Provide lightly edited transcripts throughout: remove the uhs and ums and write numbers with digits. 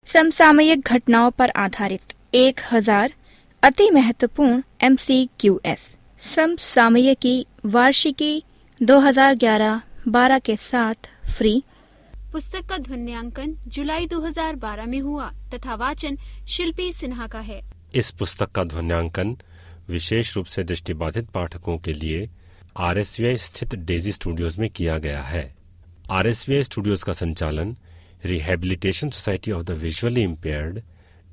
समसामयिक घटनाओं पर आधारित 1000 अति महत्वपूर्ण MCQS समसामयिकी वार्षिकी 2011-12 के साथ फ्री। पुस्तक का ध्वन्यांकन जुलाई 2012 में हुआ तथा वाचन शिल्पी सिन्हा का है। इस पुस्तक का ध्वन्यांकन विशेष रूप से दृष्टिबाधित पाठकों के लिए RSVI स्थित डेजी स्टूडियोज में किया गया है। RSVI स्टूडियोज का संचालन rehabilitation society of the visually impaired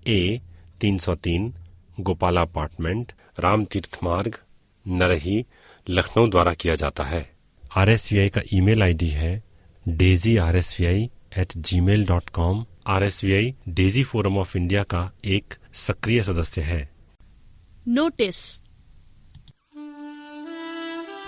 A303 Gopala apartment, Ram तीर्थ मार्ग, नरही, लखनऊ द्वारा किया जाता है। RSVI का ईमेल ID है daisyrsvi@gmail.com। RSVI Daisy forum of India का एक सक्रिय सदस्य है। नोटिस।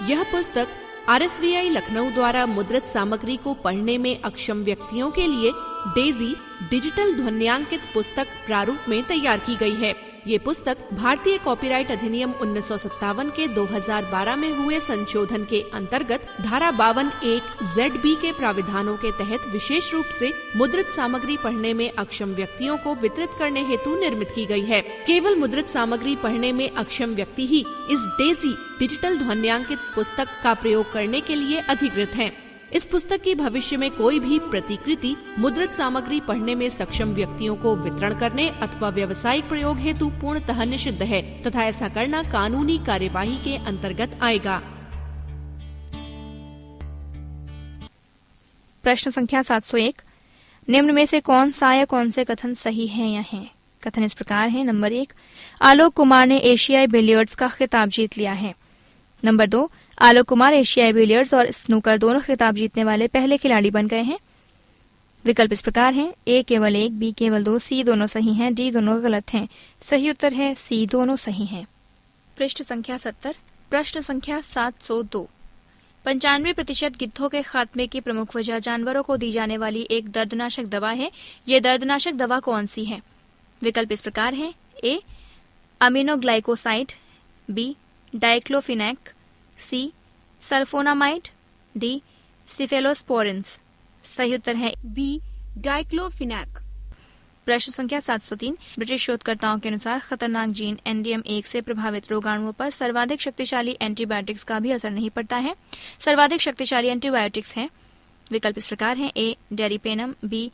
यह पुस्तक RSVI लखनऊ द्वारा मुद्रित सामग्री को पढ़ने में अक्षम व्यक्तियों के लिए डेजी डिजिटल ध्वन्यांकित पुस्तक प्रारूप में तैयार की गई है। ये पुस्तक भारतीय कॉपीराइट अधिनियम 1957 के 2012 में हुए संशोधन के अंतर्गत धारा 52(1) ZB के प्राविधानों के तहत विशेष रूप से मुद्रित सामग्री पढ़ने में अक्षम व्यक्तियों को वितरित करने हेतु निर्मित की गई है। केवल मुद्रित सामग्री पढ़ने में अक्षम व्यक्ति ही इस डेजी डिजिटल ध्वन्यांकित पुस्तक का प्रयोग करने के लिए अधिकृत हैं। इस पुस्तक की भविष्य में कोई भी प्रतिकृति मुद्रित सामग्री पढ़ने में सक्षम व्यक्तियों को वितरण करने अथवा व्यावसायिक प्रयोग हेतु पूर्णतः निषिद्ध है तथा ऐसा करना कानूनी कार्यवाही के अंतर्गत आएगा। प्रश्न संख्या 701। निम्न में से कौन सा या कौन से कथन सही है या हैं? कथन इस प्रकार है। नंबर 1, आलोक कुमार ने एशियाई बिलियर्ड्स का खिताब जीत लिया है। नंबर 2, आलोक कुमार एशियाई बिलियर्ड्स और स्नूकर दोनों खिताब जीतने वाले पहले खिलाड़ी बन गए हैं। विकल्प इस प्रकार हैं। A केवल 1, B केवल 2, C दोनों सही हैं, D दोनों गलत हैं। सही उत्तर है C दोनों सही हैं। पृष्ठ संख्या 70। प्रश्न संख्या 702। 95% गिद्धों के खात्मे की प्रमुख वजह जानवरों को दी जाने वाली एक दर्दनाशक दवा है। ये दर्दनाशक दवा कौन सी है? विकल्प इस प्रकार है। A aminoglycoside, B diclofenac, C sulphonamide, D cephalosporins. सही उत्तर है B डाइक्लोफिनेक। प्रश्न संख्या 703। ब्रिटिश शोधकर्ताओं के अनुसार खतरनाक जीन NDM1 से प्रभावित रोगाणुओं पर सर्वाधिक शक्तिशाली एंटीबायोटिक्स का भी असर नहीं पड़ता है। सर्वाधिक शक्तिशाली एंटीबायोटिक्स हैं। विकल्प इस प्रकार हैं। A डेरिपेनम, B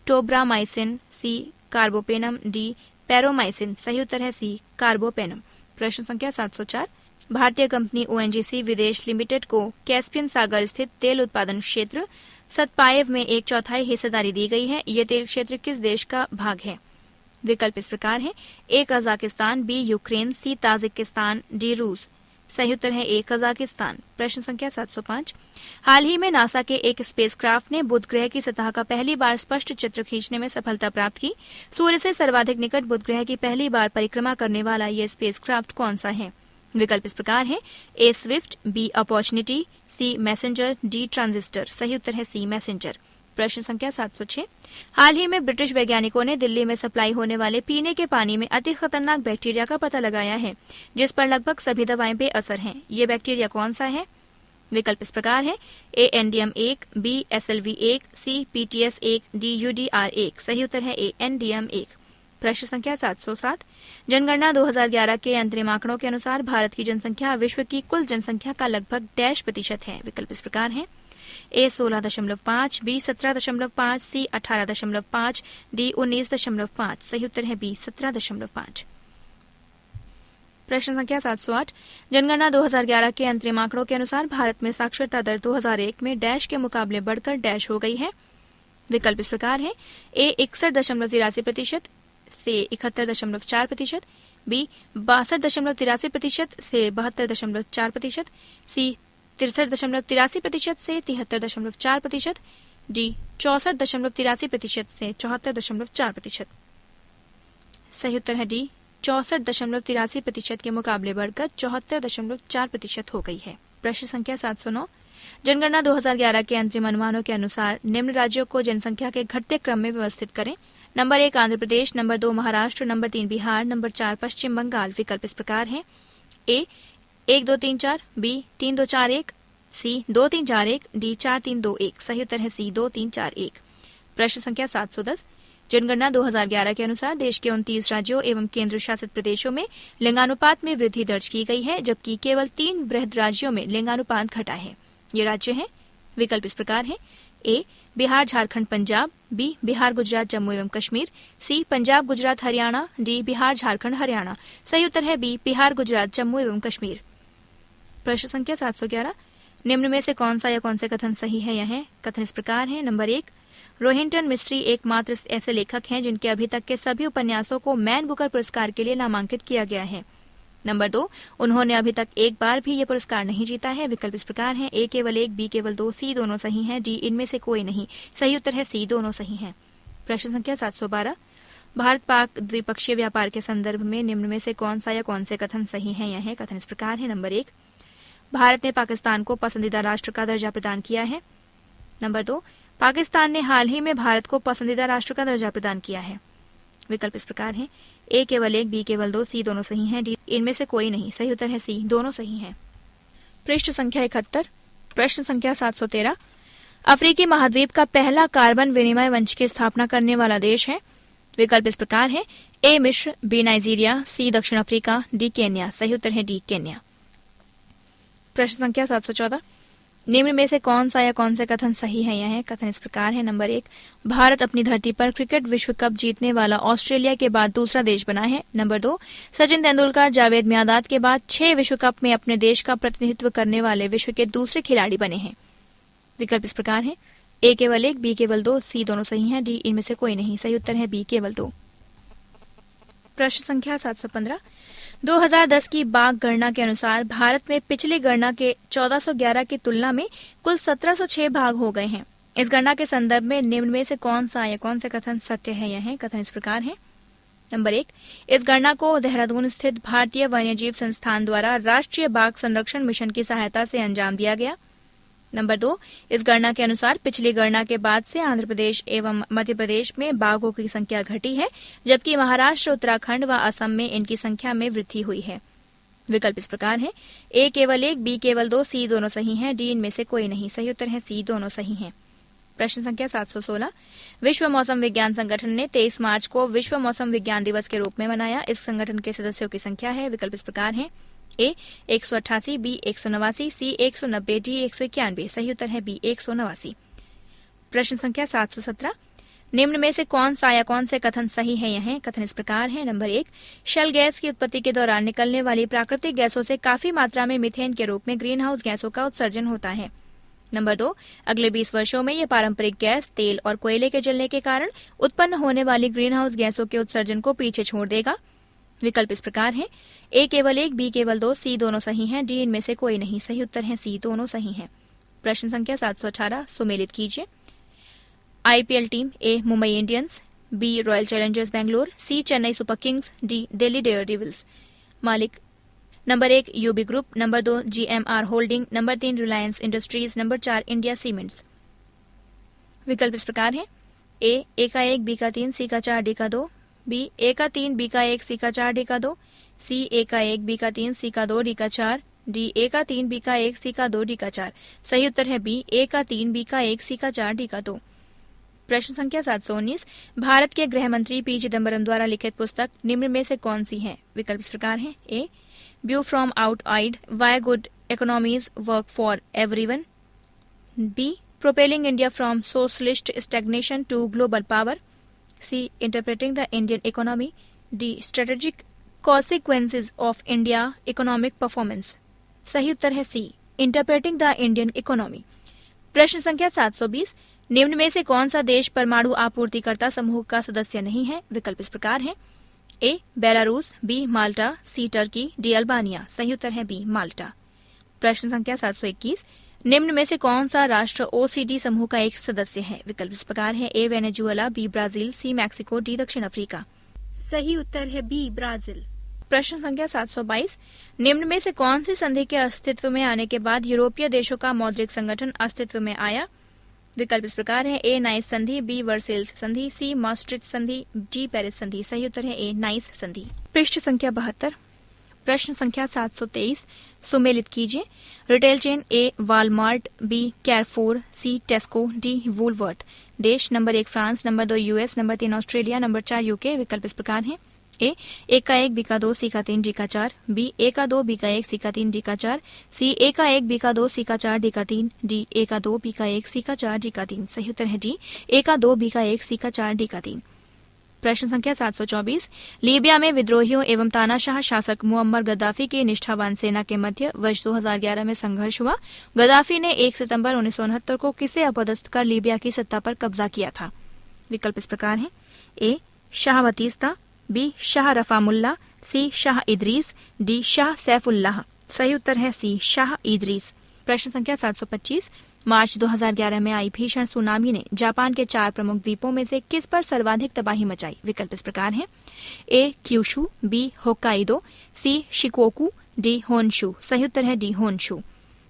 tobramycin, C carbapenem, D पैरोमाइसिन। सही उत्तर है C कार्बोपेनम। प्रश्न संख्या 704। भारतीय कंपनी ONGC विदेश लिमिटेड को कैस्पियन सागर स्थित तेल उत्पादन क्षेत्र सतपायव में 1/4 हिस्सेदारी दी गई है। ये तेल क्षेत्र किस देश का भाग है? विकल्प इस प्रकार है। A Kazakhstan, B Ukraine, C Tajikistan, D रूस। सही उत्तर है A कजाकिस्तान। प्रश्न संख्या 705। हाल ही में नासा के एक स्पेसक्राफ्ट ने बुध ग्रह की सतह का पहली बार स्पष्ट चित्र खींचने में सफलता प्राप्त की। सूर्य से सर्वाधिक निकट बुध ग्रह की पहली बार परिक्रमा करने वाला यह स्पेसक्राफ्ट कौन सा है? विकल्प इस प्रकार है। A Swift, B opportunity, C messenger, D transistor. सही उत्तर है C मैसेंजर। प्रश्न संख्या 706। हाल ही में ब्रिटिश वैज्ञानिकों ने दिल्ली में सप्लाई होने वाले पीने के पानी में अति खतरनाक बैक्टीरिया का पता लगाया है जिस पर लगभग सभी दवाएं बेअसर हैं। ये बैक्टीरिया कौन सा है? विकल्प इस प्रकार है। A NDM1, B SLV1, C PTS1, D UDR1। सही उत्तर है A NDM1। प्रश्न संख्या 707। जनगणना 2011 के अंतरिम आंकड़ों के अनुसार भारत की जनसंख्या विश्व की कुल जनसंख्या का लगभग %। है। विकल्प इस प्रकार है। A 16.5, B 17.5, C 18.5, D 19.5। सही उत्तर है B 17.5। प्रश्न संख्या 708। जनगणना 2011 के अंतरिम आंकड़ों के अनुसार भारत में साक्षरता दर 2001 में डैश के मुकाबले बढ़कर डैश हो गई है। विकल्प इस प्रकार है। A 61.83%, से 71.4%, B 62.83% से 72.4%, C 63.83% से 73.4%, D 64.83% से 74.4%। सही उत्तर है D 64.83% के मुकाबले बढ़कर 74.4% हो गई है। प्रश्न संख्या 709। जनगणना 2011 के अंतरिम अनुमानों के अनुसार निम्न राज्यों को जनसंख्या के घटते क्रम में व्यवस्थित करें। Number 1 Andhra Pradesh, number 2 Maharashtra, number 3 Bihar, number 4 Pashchim Bangal. विकल्प इस प्रकार है। A 1 2 3 4, B 3 2 4 1, C 2 3 4 1, D 4 3 2 1। सही उत्तर है C 2 3 4 1। प्रश्न संख्या 710। जनगणना 2011 के अनुसार देश के 29 राज्यों एवं केंद्र शासित प्रदेशों में लिंगानुपात में वृद्धि दर्ज की गई है, जबकि केवल 3 बृहद राज्यों में लिंगानुपात घटा है। ये राज्य हैं, विकल्प इस प्रकार हैं: ए बिहार, झारखंड, पंजाब, बी बिहार, गुजरात, जम्मू एवं कश्मीर, सी पंजाब, गुजरात, हरियाणा, डी बिहार, झारखंड, हरियाणा। सही उत्तर है बी बिहार, गुजरात, जम्मू एवं कश्मीर। प्रश्न संख्या 711, निम्न में से कौन सा या कौन से कथन सही है? यह कथन इस प्रकार है: नंबर 1, रोहिंटन मिस्त्री एकमात्र ऐसे लेखक हैं जिनके अभी तक के सभी उपन्यासों को मैन बुकर पुरस्कार के लिए नामांकित किया गया है। नंबर 2, उन्होंने अभी तक एक बार भी ये पुरस्कार नहीं जीता है। विकल्प इस प्रकार है: ए केवल 1, बी केवल 2, सी दोनों सही हैं, डी इनमें से कोई नहीं। सही उत्तर है सी दोनों सही हैं। प्रश्न संख्या 712, भारत पाक द्विपक्षीय व्यापार के संदर्भ में निम्न में से कौन सा या कौन से कथन सही है? यह कथन इस प्रकार है: नंबर 1, भारत ने पाकिस्तान को पसंदीदा राष्ट्र का दर्जा प्रदान किया है। नंबर 2, पाकिस्तान ने हाल ही में भारत को पसंदीदा राष्ट्र का दर्जा प्रदान किया है। विकल्प इस प्रकार हैं: ए केवल 1, बी केवल 2, सी दोनों सही हैं, डी इनमें से कोई नहीं। सही उत्तर है सी दोनों सही हैं। पृष्ठ संख्या 71, प्रश्न संख्या 713, अफ्रीकी महाद्वीप का पहला कार्बन विनिमय मंच की स्थापना करने वाला देश है। विकल्प इस प्रकार है: ए मिस्र, बी नाइजीरिया, सी दक्षिण अफ्रीका, डी केन्या। सही उत्तर है डी केन्या। प्रश्न संख्या 714, निम्न में से कौन सा या कौन से कथन सही है? यह कथन इस प्रकार है: नंबर 1, भारत अपनी धरती पर क्रिकेट विश्व कप जीतने वाला ऑस्ट्रेलिया के बाद दूसरा देश बना है। नंबर 2, सचिन तेंदुलकर जावेद मियांदाद के बाद 6 विश्व कप में अपने देश का प्रतिनिधित्व करने वाले विश्व के दूसरे खिलाड़ी बने हैं। विकल्प इस प्रकार है: ए केवल 1, बी केवल 2, सी दोनों सही हैं, डी इनमें से कोई नहीं। सही उत्तर है बी केवल 2। प्रश्न संख्या 715, 2010 की बाघ गणना के अनुसार भारत में पिछली गणना के 1411 की तुलना में कुल 1706 बाघ हो गए हैं। इस गणना के संदर्भ में निम्न में से कौन सा या कौन से कथन सत्य है? यह कथन इस प्रकार है: नंबर 1, इस गणना को देहरादून स्थित भारतीय वन्यजीव संस्थान द्वारा राष्ट्रीय बाघ संरक्षण मिशन की सहायता से अंजाम दिया गया। नंबर 2, इस गणना के अनुसार पिछली गणना के बाद से आंध्र प्रदेश एवं मध्य प्रदेश में बाघों की संख्या घटी है, जबकि महाराष्ट्र, उत्तराखंड व असम में इनकी संख्या में वृद्धि हुई है। विकल्प इस प्रकार है: ए केवल 1, बी केवल 2, सी दोनों सही हैं, डी इनमें से कोई नहीं। सही उत्तर है सी दोनों सही हैं। प्रश्न संख्या 716, विश्व मौसम विज्ञान संगठन ने 23 मार्च को विश्व मौसम विज्ञान दिवस के रूप में मनाया। इस संगठन के सदस्यों की संख्या है। विकल्प इस प्रकार है: ए 188, बी 189, सी 190, डी 191। सही उत्तर है बी 189। प्रश्न संख्या 717, निम्न में से कौन सा या कौन से कथन सही है? यह कथन इस प्रकार है: नंबर 1, शेल गैस की उत्पत्ति के दौरान निकलने वाली प्राकृतिक गैसों से काफी मात्रा में मीथेन के रूप में ग्रीन हाउस गैसों का उत्सर्जन होता है। नंबर 2, अगले 20 वर्षों में यह पारंपरिक गैस, तेल और कोयले के जलने के कारण उत्पन्न होने वाली ग्रीन हाउस गैसों के उत्सर्जन को पीछे छोड़ देगा। विकल्प इस प्रकार है: ए केवल 1, बी केवल 2, सी दोनों सही हैं, डी इनमें से कोई नहीं। सही उत्तर है सी दोनों सही हैं। प्रश्न संख्या 718, सुमेलित कीजिए। IPL team: A Mumbai Indians, B Royal Challengers Bangalore, C Chennai Super Kings, D Delhi Daredevils. मालिक: number 1 UB Group, number 2 GMR Holding, number 3 Reliance Industries, number 4 India Cements. विकल्प इस प्रकार है: ए का 1, बी का 3, सी का 4, डी का 2, बी ए का 3, बी का 1, सी का 4, डी का 2, सी ए का 1, बी का 3, सी का 2, डी का 4, डी ए का 3, बी का 1, सी का 2, डी का 4। सही उत्तर है बी ए का 3, बी का 1, सी का 4, डी का 2। प्रश्न संख्या 719, भारत के गृह मंत्री पी चिदम्बरम द्वारा लिखित पुस्तक निम्न में से कौन सी है? विकल्प इस प्रकार है: A view from outside, why good economies work for everyone, B propelling India from socialist stagnation to global power, C interpreting the Indian economy, D strategic consequences of India economic performance. सही उत्तर है C interpreting the Indian economy. प्रश्न संख्या 720, निम्न में से कौन सा देश परमाणु आपूर्तिकर्ता समूह का सदस्य नहीं है? विकल्प इस प्रकार है: ए बेलारूस, बी माल्टा, सी टर्की, डी अल्बानिया। सही उत्तर है बी माल्टा। प्रश्न संख्या 721, निम्न में से कौन सा राष्ट्र ओसीडी समूह का एक सदस्य है? विकल्प इस प्रकार है: ए वेनेजुएला, बी ब्राजील, सी मैक्सिको, डी दक्षिण अफ्रीका। सही उत्तर है बी ब्राजील। प्रश्न संख्या 722, निम्न में से कौन सी संधि के अस्तित्व में आने के बाद यूरोपीय देशों का मौद्रिक संगठन अस्तित्व में आया? विकल्प इस प्रकार है: ए नाइस संधि, बी वर्सेल्स संधि, सी maastricht संधि, डी पेरिस संधि। सही उत्तर है ए नाइस संधि। पृष्ठ संख्या 72, प्रश्न संख्या 723 सुमेलित कीजिए। Retail chain A Walmart, B Carrefour, C Tesco, D Woolworth. देश number 1 France, number 2 US, number 3 Australia, number 4 UK. विकल्प इस प्रकार हैं। ए 1 का 1, बी का 2, सी का 3, डी का 4, बी ए का 2, बी का 1, सी का 3, डी का 4, सी ए का 1, बी का 2, सी का 4, डी का 3, डी ए का 2, बी का 1, सी का 4, डी का 3। सही उत्तर है डी ए का 2, बी का 1, सी का 4, डी का 3। प्रश्न संख्या 724 लीबिया में विद्रोहियों एवं तानाशाह शासक मुअम्मर गद्दाफी की निष्ठावान सेना के मध्य वर्ष 2011 में संघर्ष हुआ। गद्दाफी ने 1 सितंबर 1969 को किसे अपदस्थ कर लीबिया की सत्ता पर कब्जा किया था? विकल्प इस प्रकार हैं। ए शाह बतीस्ता, बी शाह रफामुल्ला, सी शाह इदरीस, डी शाह सैफुल्लाह। सही उत्तर है सी शाह इदरीस। प्रश्न संख्या 725 मार्च 2011 में आई भीषण सुनामी ने जापान के 4 प्रमुख द्वीपों में से किस पर सर्वाधिक तबाही मचाई? विकल्प इस प्रकार हैं। ए क्यूशू, बी होक्काइडो, सी शिकोकू, डी होन्शू। सही उत्तर है डी होन्शू।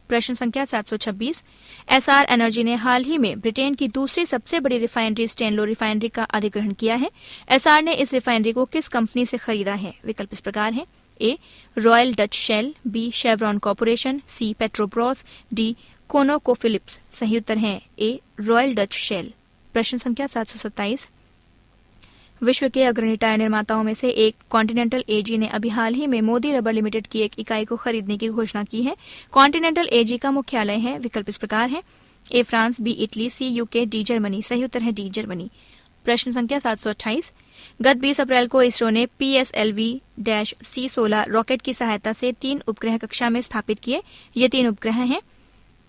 प्रश्न संख्या 726 एसआर एनर्जी ने हाल ही में ब्रिटेन की दूसरी सबसे बड़ी रिफाइनरी स्टेनलो रिफाइनरी का अधिग्रहण किया है। एसआर ने इस रिफाइनरी को किस कंपनी से खरीदा है? विकल्प इस प्रकार हैं। A Royal Dutch Shell, B Chevron Corporation, C Petrobras, D ConocoPhillips. सही उत्तर है ए रॉयल डच शेल। प्रश्न संख्या 727 विश्व के अग्रणी टायर निर्माताओं में से एक कॉन्टिनेंटल एजी ने अभी हाल ही में मोदी रबर लिमिटेड की एक इकाई को खरीदने की घोषणा की है। कॉन्टिनेंटल एजी का मुख्यालय है। विकल्प इस प्रकार है। A France, B Italy, C UK, D Germany. सही उत्तर है डी जर्मनी। प्रश्न संख्या 728 गत 20 अप्रैल को इसरो ने PSLV-C16 रॉकेट की सहायता से 3 उपग्रह कक्षा में स्थापित किए। ये 3 उपग्रह हैं।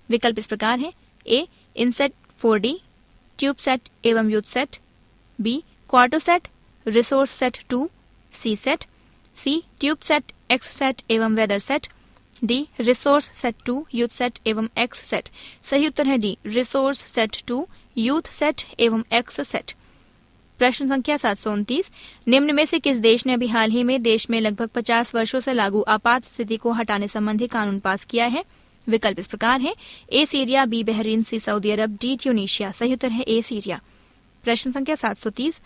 विकल्प इस प्रकार है। ए इनसेट 4D, ट्यूबसेट एवं Youthsat, B Quartosat, resource sat 2, C sat, C Tubsat, Exsat एवं weather sat, D resource sat 2, youth sat एवं एक्स सेट। सही उत्तर है D resource sat 2, youth sat एवं एक्स सेट। प्रश्न संख्या 729 निम्न में से किस देश ने अभी हाल ही में देश में लगभग 50 वर्षों से लागू आपात स्थिति को हटाने संबंधी कानून पास किया है? विकल्प इस प्रकार है। A Syria, B Bahrain, C Saudi Arabia, D Tunisia. सही उत्तर है ए सीरिया। प्रश्न संख्या 730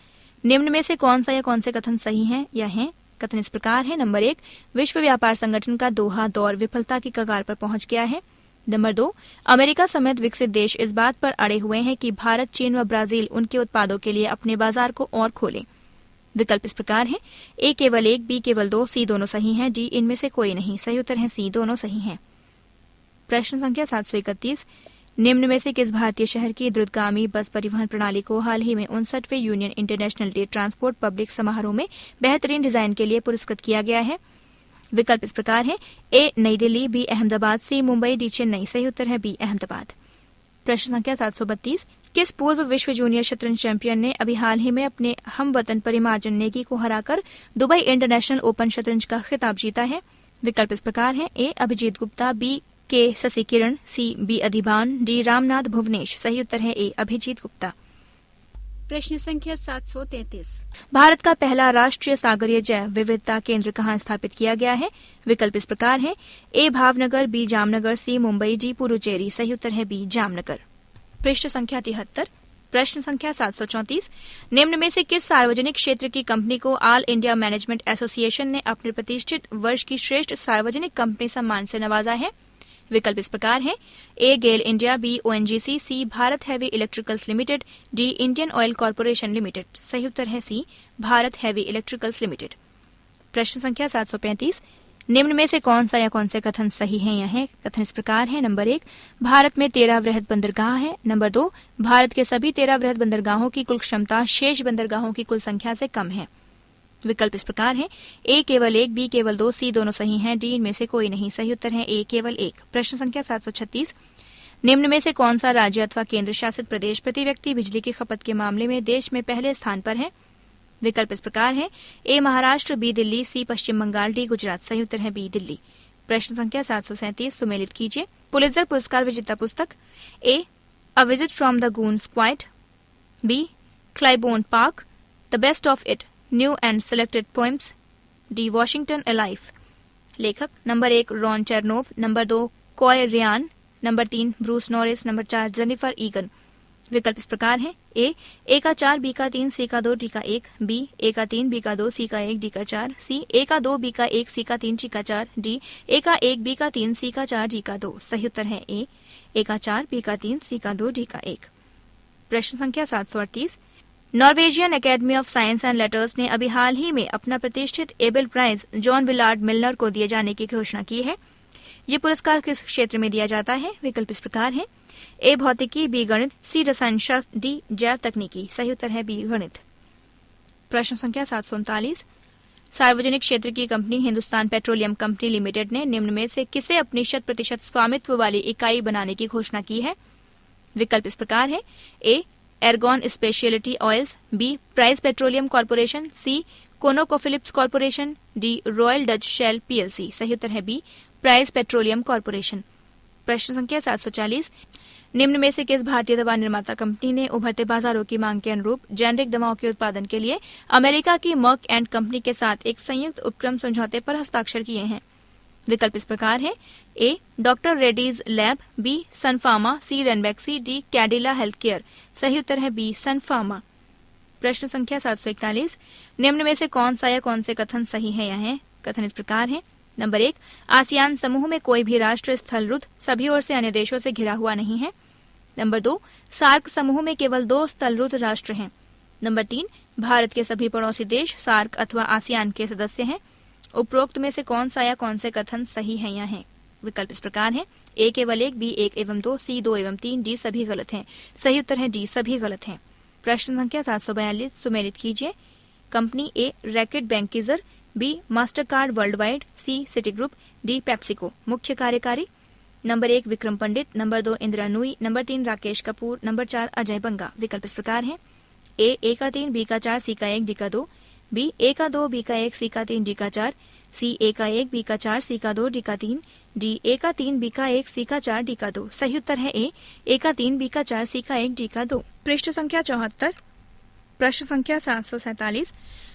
निम्न में से कौन सा या कौन से कथन सही हैं या हैं? कथन इस प्रकार है। नंबर 1 विश्व व्यापार संगठन का दोहा दौर विफलता की कगार पर पहुंच गया है। नंबर 2 अमेरिका समेत विकसित देश इस बात पर अड़े हुए हैं कि भारत, चीन व ब्राजील उनके उत्पादों के लिए अपने बाजार को और खोलें। विकल्प इस प्रकार है। ए केवल 1, बी केवल 2, सी दोनों सही हैं, डी इनमें से कोई नहीं। सही उत्तर है सी दोनों सही हैं। प्रश्न संख्या 731 निम्न में से किस भारतीय शहर की द्रुतगामी बस परिवहन प्रणाली को हाल ही में 59वें Union International de Transport Public समारोह में बेहतरीन डिजाइन के लिए पुरस्कृत किया गया है? विकल्प इस प्रकार है। ए नई दिल्ली, बी अहमदाबाद, सी मुंबई, डी चेन्नई। सही उत्तर है बी अहमदाबाद। प्रश्न संख्या 732 किस पूर्व विश्व जूनियर शतरंज चैंपियन ने अभी हाल ही में अपने हमवतन परिमार्जन नेगी को हराकर दुबई इंटरनेशनल ओपन शतरंज का खिताब जीता है? विकल्प इस प्रकार है। ए Abhijit Gupta, B K Shashi Kiran, C B Adhiban, D Ramnath Bhuvnesh. सही उत्तर है ए अभिजीत गुप्ता। प्रश्न संख्या 733 भारत का पहला राष्ट्रीय सागरीय जैव विविधता केंद्र कहाँ स्थापित किया गया है? विकल्प इस प्रकार है। ए भावनगर, बी जामनगर, सी मुंबई, डी पुडुचेरी। सही उत्तर है बी जामनगर। पृष्ठ संख्या 73 प्रश्न संख्या 734 निम्न में से किस सार्वजनिक क्षेत्र की कंपनी को ऑल इंडिया मैनेजमेंट एसोसिएशन ने अपने प्रतिष्ठित वर्ष की श्रेष्ठ सार्वजनिक कंपनी सम्मान से नवाजा है? विकल्प इस प्रकार है। A GAIL India, B ONGC, C Bharat Heavy Electricals Limited, D Indian Oil Corporation Limited. सही उत्तर है C Bharat Heavy Electricals Limited. प्रश्न संख्या 735 निम्न में से कौन सा या कौन से कथन सही हैं या हैं? कथन इस प्रकार है। नंबर 1 भारत में 13 वृहद बंदरगाह है। नंबर 2 भारत के सभी 13 वृहद बंदरगाहों की कुल क्षमता शेष बंदरगाहों की कुल संख्या से कम है। विकल्प इस प्रकार है। ए केवल 1, बी केवल 2, सी दोनों सही हैं, डी इनमें से कोई नहीं। सही उत्तर है ए केवल 1। प्रश्न संख्या 736 निम्न में से कौन सा राज्य अथवा केंद्र शासित प्रदेश प्रति व्यक्ति बिजली की खपत के मामले में देश में पहले स्थान पर है? विकल्प इस प्रकार है। ए महाराष्ट्र, बी दिल्ली, सी पश्चिम बंगाल, डी गुजरात। सही उत्तर है बी दिल्ली। प्रश्न संख्या 737 सुमेलित कीजिए। पुलित्जर पुरस्कार विजेता पुस्तक। A a visit from the goons quite, B Clybourne Park, the best of it, new and selected poems, D Washington alive. लेखक number 1 Ron Chernow, number 2 Kay Ryan, number 3 Bruce Norris, number 4 Jennifer Egan. विकल्प इस प्रकार है। ए का 4, B का 3, सी का 2, D का 1, B ए का 3, बी का 2, सी का 1, डी का 4, सी ए का 2, बी का 1, सी का 3, डी का 4, डी ए का 1, बी का 3, सी का 4, डी का 2। सही उत्तर है ए का 4, बी का 3, सी का 2, डी का 1। प्रश्न संख्या 738। Norwegian Academy of Science and Letters ने अभी हाल ही में अपना प्रतिष्ठित Abel Prize John Willard Milnor को दिए जाने की घोषणा की है। ये पुरस्कार किस क्षेत्र में दिया जाता है? विकल्प इस प्रकार है। ए भौतिकी, बी गणित, सी रसायन शास्त्र, डी जैव तकनीकी। सही उत्तर है बी गणित। प्रश्न संख्या 739। सार्वजनिक क्षेत्र की company Hindustan petroleum company limited ने निम्न में से किसे अपनी 100% स्वामित्व वाली इकाई बनाने की घोषणा की है? विकल्प इस प्रकार है। A Ergon Specialty Oils, B Price Petroleum Corporation, C ConocoPhillips Corporation, D Royal Dutch Shell PLC. सही उत्तर है बी प्राइस पेट्रोलियम कॉर्पोरेशन। प्रश्न संख्या 740। निम्न में से किस भारतीय दवा निर्माता कंपनी ने उभरते बाजारों की मांग के अनुरूप जेनेरिक दवाओं के उत्पादन के लिए अमेरिका की मर्क एंड कंपनी के साथ एक संयुक्त उपक्रम समझौते पर हस्ताक्षर किए हैं? विकल्प इस प्रकार है। A Doctor Reddy's Lab, B Sun Pharma, C Ranbaxy, D Cadila Health Care. सही उत्तर है बी सन फार्मा। प्रश्न संख्या 741। निम्न में से कौन सा या कौन से कथन सही है या है? कथन इस प्रकार है। नंबर 1, आसियान समूह में कोई भी राष्ट्र स्थलरुद्ध सभी ओर से अन्य देशों से घिरा हुआ नहीं है। नंबर 2, सार्क समूह में केवल 2 स्थलरुद्ध राष्ट्र हैं। नंबर 3, भारत के सभी पड़ोसी देश सार्क अथवा आसियान के सदस्य हैं। उपरोक्त में से कौन सा या कौन से कथन सही है या है? विकल्प इस प्रकार है। ए केवल 1, बी 1 एवं 2, सी 2 एवं 3, डी सभी गलत हैं। सही उत्तर है डी सभी गलत हैं। प्रश्न संख्या 742 सुमेलित कीजिए। Company A Reckitt Benckiser, B MasterCard Worldwide, C Citigroup, D PepsiCo. मुख्य कार्यकारी। Number 1 Vikram Pandit, number 2 Indira Nooyi, number 3 Rakesh Kapoor, number 4 Ajay Banga. विकल्प इस प्रकार है। ए का 3, बी का 4, सी का 1, डी का 2, बी ए का 2, बी का 1, सी का 3, डी का 4, सी ए का 1, बी का 4, सी का 2, डी का 3, डी ए का 3, बी का 1, सी का 4, डी का 2। सही उत्तर है ए का 3, बी का 4, सी का 1, डी का 2। पृष्ठ संख्या 74। प्रश्न संख्या 747।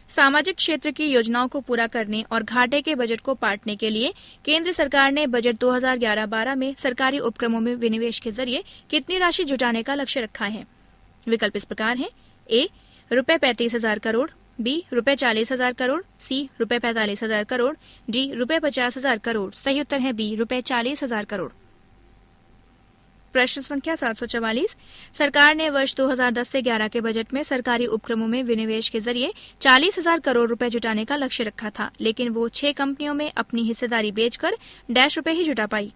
सामाजिक क्षेत्र की योजनाओं को पूरा करने और घाटे के बजट को पाटने के लिए केंद्र सरकार ने बजट 2011-12 में सरकारी उपक्रमों में विनिवेश के जरिए कितनी राशि जुटाने का लक्ष्य रखा है? विकल्प इस प्रकार है। ए रुपए 35,000 करोड़, बी रुपए 40,000 करोड़, सी रुपए 45,000 करोड़, डी रुपए 50,000 करोड़। सही उत्तर है बी रुपए 40,000 करोड़। प्रश्न संख्या 744। सरकार ने वर्ष 2010 से 11 के बजट में सरकारी उपक्रमों में विनिवेश के जरिए 40,000 करोड़ रुपए जुटाने का लक्ष्य रखा था, लेकिन वो 6 कंपनियों में अपनी हिस्सेदारी बेचकर डैश रुपए ही जुटा पाई।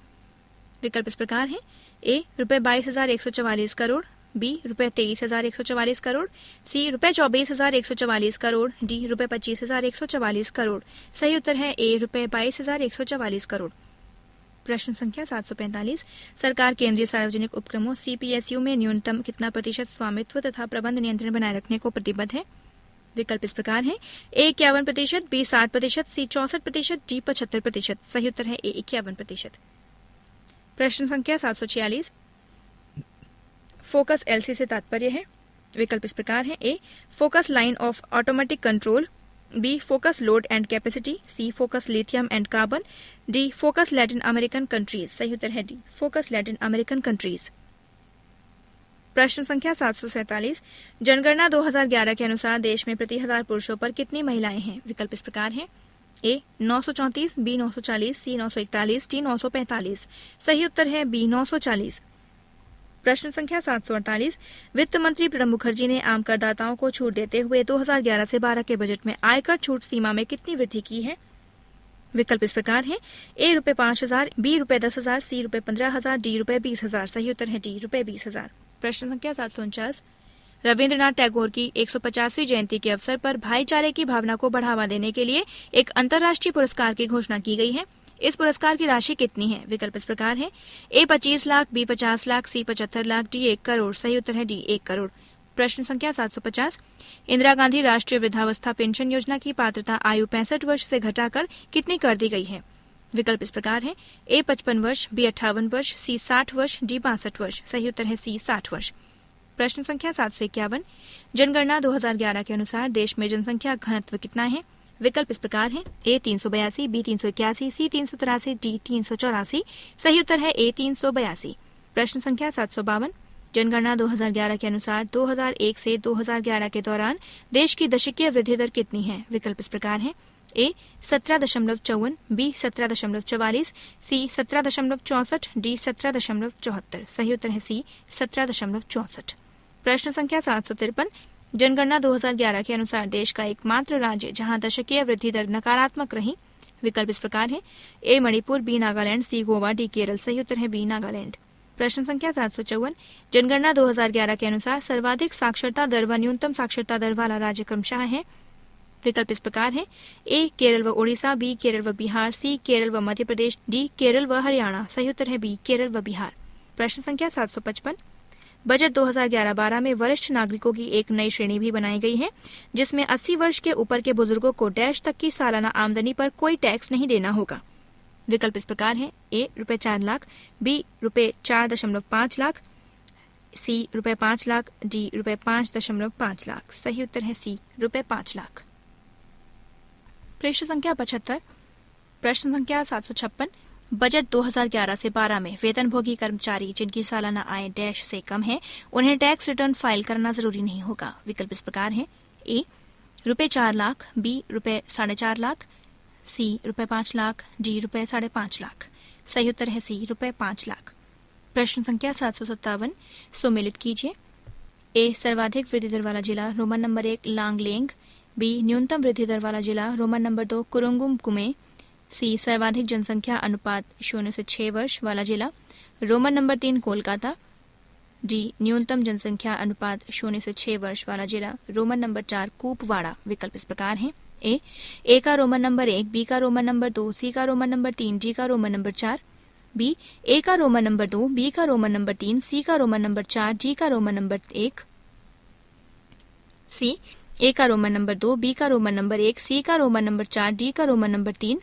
विकल्प इस प्रकार है। ए रुपए 22,144 करोड़, बी रुपए 23,144 करोड़, सी रुपए 24,144 करोड़, डी रुपए 25,144 करोड़। सही उत्तर है ए रुपए 22,144 करोड़। प्रश्न संख्या 745। सरकार केंद्रीय सार्वजनिक उपक्रमों सीपीएसयू में न्यूनतम कितना प्रतिशत स्वामित्व तथा प्रबंध नियंत्रण बनाए रखने को प्रतिबद्ध है? विकल्प इस प्रकार है। ए 51%, बी 60%, सी 64%, डी 75%। सही उत्तर है ए 51%। प्रश्न संख्या 746। फोकस एलसी से तात्पर्य है। विकल्प इस प्रकार है। A focus line of automatic control, B focus load and capacity, C focus lithium and carbon, D focus Latin American countries. सही उत्तर है D focus Latin American countries. प्रश्न संख्या 747। जनगणना 2011 के अनुसार देश में प्रति 1000 पुरुषों पर कितनी महिलाएं हैं? विकल्प इस प्रकार है। ए 934, बी 940, सी 941, डी 945। सही उत्तर है बी 940। प्रश्न संख्या 748। वित्त मंत्री प्रणब मुखर्जी ने आम करदाताओं को छूट देते हुए 2011 से 12 के बजट में आयकर छूट सीमा में कितनी वृद्धि की है? विकल्प इस प्रकार है। ए रुपए 5,000, बी रुपए 10,000, सी रुपए 15,000, डी रुपए 20,000। सही उत्तर है डी रुपए 20,000। प्रश्न संख्या 749। रविन्द्रनाथ टैगोर की 150वीं जयंती के अवसर पर भाईचारे की भावना को बढ़ावा देने के लिए एक अंतर्राष्ट्रीय पुरस्कार की घोषणा की गई है। इस पुरस्कार की राशि कितनी है? विकल्प इस प्रकार है। ए 25 लाख, बी 50 लाख, सी 75 लाख, डी 1 करोड़। सही उत्तर है डी 1 करोड़। प्रश्न संख्या 750। इंदिरा गांधी राष्ट्रीय वृद्धावस्था पेंशन योजना की पात्रता आयु 65 वर्ष से घटाकर कितनी कर दी गई है? विकल्प इस प्रकार है। ए 55 वर्ष, बी 58 वर्ष, सी 60 वर्ष, डी 62 वर्ष। सही उत्तर है सी 60 वर्ष। प्रश्न संख्या 751। जनगणना 2011 के अनुसार देश में जनसंख्या घनत्व कितना है? विकल्प इस प्रकार है। ए 382, बी 381, सी 383, डी 384। सही उत्तर है ए 382। प्रश्न संख्या 752। जनगणना 2011 के अनुसार 2001 से 2011 के दौरान देश की दशकीय वृद्धि दर कितनी है? विकल्प इस प्रकार हैं। ए 17.54, बी 17.44, सी 17.64, डी 17.74। सही उत्तर है सी 17.64। प्रश्न संख्या 753। जनगणना 2011 के अनुसार देश का एकमात्र राज्य जहां दशकीय वृद्धि दर नकारात्मक रही। विकल्प इस प्रकार है। ए मणिपुर, बी नागालैंड, सी गोवा, डी केरल। सही उत्तर है बी नागालैंड। प्रश्न संख्या 754। जनगणना 2011 के अनुसार सर्वाधिक साक्षरता दर व न्यूनतम साक्षरता दर वाला राज्य क्रमशः है। विकल्प इस प्रकार है। ए केरल व ओडिशा, बी केरल व बिहार, सी केरल व मध्य प्रदेश, डी केरल व हरियाणा। सही उत्तर है बी केरल व बिहार। प्रश्न संख्या 755। बजट 2011-12 में वरिष्ठ नागरिकों की एक नई श्रेणी भी बनाई गई है, जिसमें 80 वर्ष के ऊपर के बुजुर्गों को डैश तक की सालाना आमदनी पर कोई टैक्स नहीं देना होगा। विकल्प इस प्रकार है। ए रुपए 4 लाख, बी रुपए 4.5 लाख, सी रुपए 5 लाख, डी रुपए 5.5 लाख। सही उत्तर है सी रुपए 5 लाख। प्रश्न संख्या 75। प्रश्न संख्या 756। बजट 2011 से 12 में वेतनभोगी कर्मचारी जिनकी सालाना आय डैश से कम है, उन्हें टैक्स रिटर्न फाइल करना जरूरी नहीं होगा। विकल्प इस प्रकार है। ए रुपए 4 लाख, बी रुपए 4.5 लाख, सी रुपए 5 लाख, डी रुपए 5.5 लाख। सही उत्तर है सी रुपए 5 लाख। प्रश्न संख्या 757। सुमेलित कीजिए। ए सर्वाधिक वृद्धि दर वाला जिला रोमन नंबर 1 लांगलेंग, बी न्यूनतम वृद्धि दर वाला जिला रोमन नंबर 2 कुरुंगुम कुमे, सी सर्वाधिक जनसंख्या अनुपात 0 से 6 वर्ष वाला जिला रोमन नंबर 3 कोलकाता, डी न्यूनतम जनसंख्या अनुपात 0 से 6 वर्ष वाला जिला रोमन नंबर 4 कूपवाड़ा। विकल्प इस प्रकार है। ए का रोमन नंबर 1, बी का रोमन नंबर 2, सी का रोमन नंबर 3, डी का रोमन नंबर 4, बी ए का रोमन नंबर 2, बी का रोमन नंबर 3, सी का रोमन नंबर 4, डी का रोमन नंबर 1, सी ए का रोमन नंबर 2, बी का रोमन नंबर 1, सी का रोमन नंबर 4, डी का रोमन नंबर 3,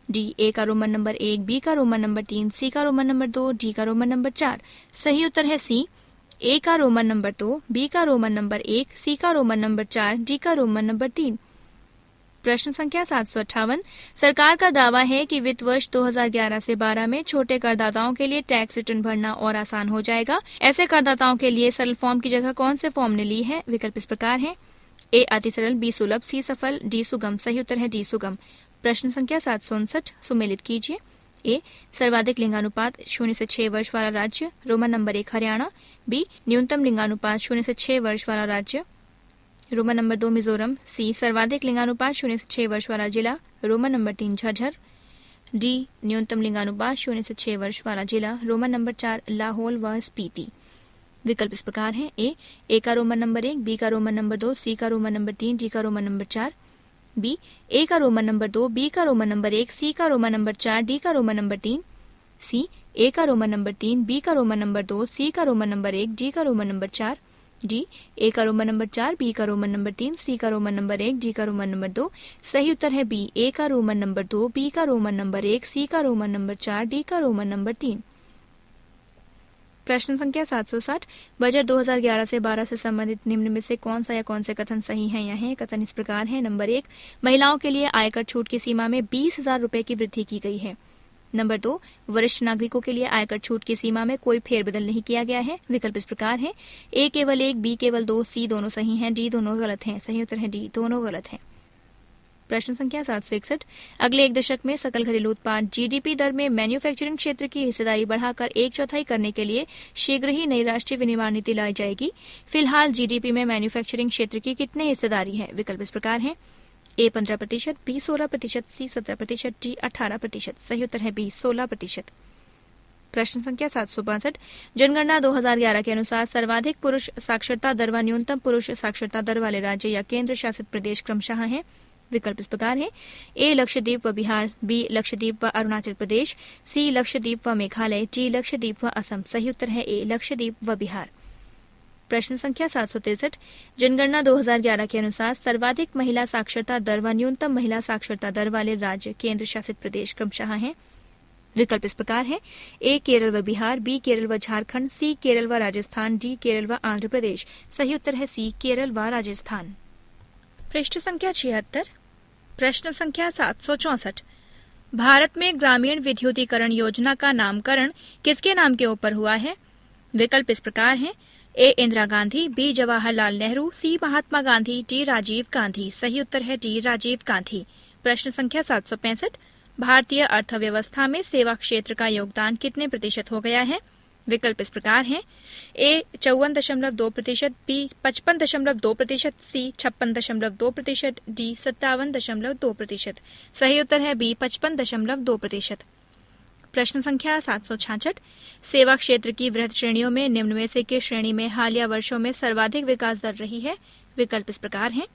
डी ए का रोमन नंबर 1, बी का रोमन नंबर 3, सी का रोमन नंबर 2, डी का रोमन नंबर 4। सही उत्तर है सी ए का रोमन नंबर 2, बी का रोमन नंबर 1, सी का रोमन नंबर 4, डी का रोमन नंबर 3। प्रश्न संख्या 758। सरकार का दावा है कि वित्त वर्ष 2011 से 12 में छोटे करदाताओं के लिए टैक्स रिटर्न भरना और आसान हो जाएगा। ऐसे करदाताओं के लिए सरल फॉर्म की जगह कौन से फॉर्म ने ली है? विकल्प इस प्रकार है। ए अति सरल, बी सुलभ, सी सफल, डी सुगम। सही उत्तर है डी सुगम। प्रश्न संख्या 759। सुमेलित कीजिए। ए सर्वाधिक लिंगानुपात 0 से 6 वर्ष वाला राज्य रोमन नंबर 1 हरियाणा, बी न्यूनतम लिंगानुपात 0 से 6 वर्ष वाला राज्य रोमन नंबर 2 मिजोरम, सी सर्वाधिक लिंगानुपात 0 से 6 वर्ष वाला जिला रोमन नंबर 3 झज्जर, डी न्यूनतम लिंगानुपात 0 से 6 वर्ष वाला जिला रोमन नंबर 4 लाहौल व स्पीति। विकल्प इस प्रकार है। ए का रोमन नंबर 1, बी का रोमन नंबर 2, सी का रोमन नंबर 3, डी का रोमन नंबर 4, बी ए का रोमन नंबर 2, बी का रोमन नंबर 1, सी का रोमन नंबर 4, डी का रोमन नंबर 3, सी ए का रोमन नंबर 3, बी का रोमन नंबर 2, सी का रोमन नंबर 1, डी का रोमन नंबर 4, डी ए का रोमन नंबर 4, बी का रोमन नंबर 3, सी का रोमन नंबर 1, डी का रोमन नंबर 2। सही उत्तर है बी ए का रोमन नंबर 2, बी का रोमन नंबर 1, सी का रोमन नंबर 4, डी का रोमन नंबर 3। प्रश्न संख्या 760। बजट 2011 से 12 से संबंधित निम्न में से कौन सा या कौन से कथन सही है या है? कथन इस प्रकार है। नंबर 1, महिलाओं के लिए आयकर छूट की सीमा में 20,000 रुपए की वृद्धि की गई है। नंबर 2, वरिष्ठ नागरिकों के लिए आयकर छूट की सीमा में कोई फेरबदल नहीं किया गया है। विकल्प इस प्रकार है। ए केवल 1, बी केवल 2, सी दोनों सही हैं, डी दोनों गलत हैं। सही उत्तर है डी दोनों गलत हैं। प्रश्न संख्या 761। अगले एक दशक में सकल घरेलू उत्पाद जीडीपी दर में मैन्युफैक्चरिंग क्षेत्र की हिस्सेदारी बढ़ाकर 1/4 करने के लिए शीघ्र ही नई राष्ट्रीय विनिर्माण नीति लाई जाएगी। फिलहाल जीडीपी में मैन्युफैक्चरिंग क्षेत्र की कितनी हिस्सेदारी है? विकल्प इस प्रकार है। ए 15%, बी 16%, सी 17%, डी 18%। सही उत्तर है बी 16%। प्रश्न संख्या 762। जनगणना 2011 के अनुसार सर्वाधिक पुरुष साक्षरता दर व न्यूनतम पुरुष साक्षरता दर वाले राज्य या केंद्र शासित प्रदेश क्रमशः हैं। विकल्प इस प्रकार है। ए लक्षद्वीप व बिहार, बी लक्षद्वीप व अरुणाचल प्रदेश, सी लक्षद्वीप व मेघालय, डी लक्षद्वीप व असम। सही उत्तर है ए लक्षद्वीप व बिहार। प्रश्न संख्या 763। जनगणना 2011 के अनुसार सर्वाधिक महिला साक्षरता दर व न्यूनतम महिला साक्षरता दर वाले राज्य केंद्र शासित प्रदेश क्रमशः हैं। विकल्प इस प्रकार है। ए केरल व बिहार, बी केरल व झारखंड, सी केरल व राजस्थान, डी केरल व आंध्र प्रदेश। सही उत्तर है सी केरल व राजस्थान। पृष्ठ संख्या 76। प्रश्न संख्या 764। भारत में ग्रामीण विद्युतीकरण योजना का नामकरण किसके नाम के ऊपर हुआ है? विकल्प इस प्रकार हैं। ए इंदिरा गांधी, बी जवाहरलाल नेहरू, सी महात्मा गांधी, डी राजीव गांधी। सही उत्तर है डी राजीव गांधी। प्रश्न संख्या 765, भारतीय अर्थव्यवस्था में सेवा क्षेत्र का योगदान कितने प्रतिशत हो गया है? विकल्प इस प्रकार हैं। ए 54.2%, बी 55.2%, सी 56.2%, डी 57.2%। सही उत्तर है बी 55.2%। प्रश्न संख्या 766, सेवा क्षेत्र की वृहद श्रेणियों में निम्न में से किस श्रेणी में हालिया वर्षों में सर्वाधिक विकास दर रही है? विकल्प इस प्रकार हैं।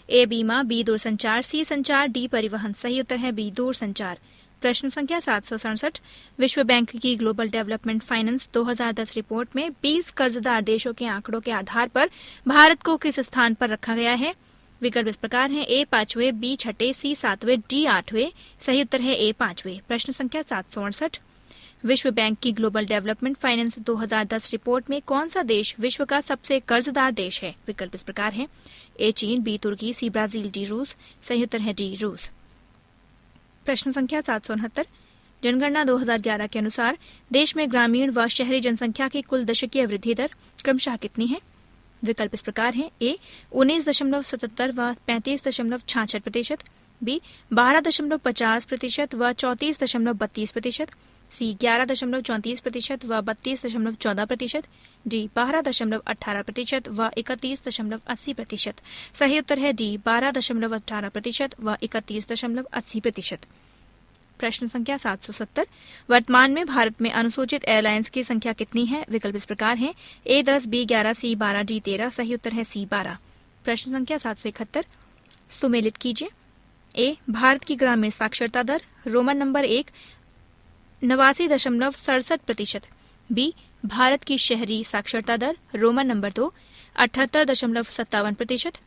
ए बीमा, बी दूरसंचार, सी संचार, डी परिवहन। सही उत्तर है बी दूरसंचार। प्रश्न संख्या 767, विश्व बैंक की ग्लोबल डेवलपमेंट फाइनेंस 2010 रिपोर्ट में 20 कर्जदार देशों के आंकड़ों के आधार पर भारत को किस स्थान पर रखा गया है? विकल्प इस प्रकार हैं। ए 5वें, बी 6ठे, सी 7वें, डी 8वें। सही उत्तर है ए 5वें। प्रश्न संख्या 768, विश्व बैंक की ग्लोबल डेवलपमेंट फाइनेंस 2010 रिपोर्ट में कौन सा देश विश्व का सबसे कर्जदार देश है? विकल्प इस प्रकार है। ए चीन, बी तुर्की, सी ब्राजील, डी रूस। सही उत्तर है डी रूस। प्रश्न संख्या 769, जनगणना 2011 के अनुसार देश में ग्रामीण व शहरी जनसंख्या की कुल दशकीय वृद्धि दर क्रमशः कितनी है? विकल्प इस प्रकार हैं। ए 19.77 व 35.66%, बी 12.50% व 34.32%, सी 11.34% व 32.14%, डी 12.18% व 31.80%। सही उत्तर है डी 12.18% व 31.80%। प्रश्न संख्या 770, वर्तमान में भारत में अनुसूचित एयरलाइंस की संख्या कितनी है? विकल्प इस प्रकार हैं। ए 10, बी 11, सी 12, डी 13। सही उत्तर है सी 12। प्रश्न संख्या 771, सुमेलित कीजिए। ए भारत की ग्रामीण साक्षरता दर रोमन नंबर 1 89.67%, बी भारत की शहरी साक्षरता दर रोमन नंबर 2 78.57%,